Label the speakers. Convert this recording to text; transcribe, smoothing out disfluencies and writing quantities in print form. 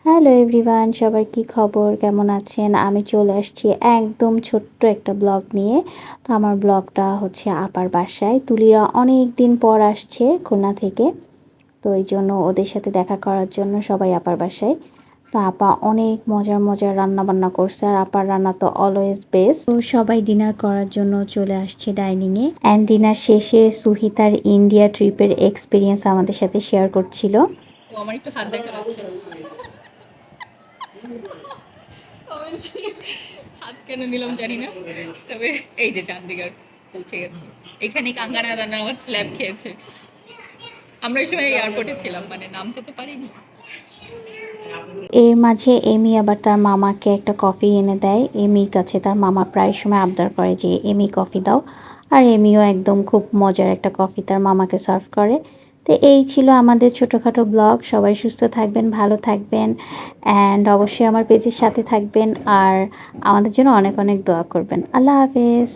Speaker 1: Hello everyone, সবার কি খবর, কেমন আছেন? আমি চলে আসছি একদম ছোট্ট একটা ব্লগ নিয়ে। তো আমার ব্লগটা হচ্ছে আপার বাসায়। তুলিরা অনেক দিন পর আসছে খুলনা থেকে। তো এই জন্য ওদের সাথে দেখা করার জন্য সবাই আপার বাসায়। তো আপা অনেক মজার মজার রান্না বান্না করছে, আর আপার রান্না তো অলওয়েজ বেস্ট। তো সবাই ডিনার করার জন্য চলে আসছে ডাইনিংয়ে। অ্যান্ড ডিনার শেষে সুহিতার ইন্ডিয়া ট্রিপের এক্সপিরিয়েন্স আমাদের সাথে শেয়ার করছিল।
Speaker 2: ও আমার একটু হাত দেখা যাচ্ছে। হাত কেন নিলাম জানি না, তবে এই যে চান্দিগড় পৌঁছে গেছি। এখানে কাঙ্গানা রানাওয়াত স্ল্যাব খেয়েছে। আমরা ওই সময় এয়ারপোর্টে ছিলাম, মানে নামতে তো পারিনি।
Speaker 1: এর মাঝে এমি আবার তার মামাকে একটা কফি এনে দেয়। এমির কাছে তার মামা প্রায় সময় আবদার করে যে এমি কফি দাও, আর এমিও একদম খুব মজার একটা কফি তার মামাকে সার্ভ করে। তো এই ছিল আমাদের ছোটোখাটো ব্লগ। সবাই সুস্থ থাকবেন, ভালো থাকবেন, অ্যান্ড অবশ্যই আমার পেজের সাথে থাকবেন, আর আমাদের জন্য অনেক অনেক দোয়া করবেন। আল্লাহ হাফেজ।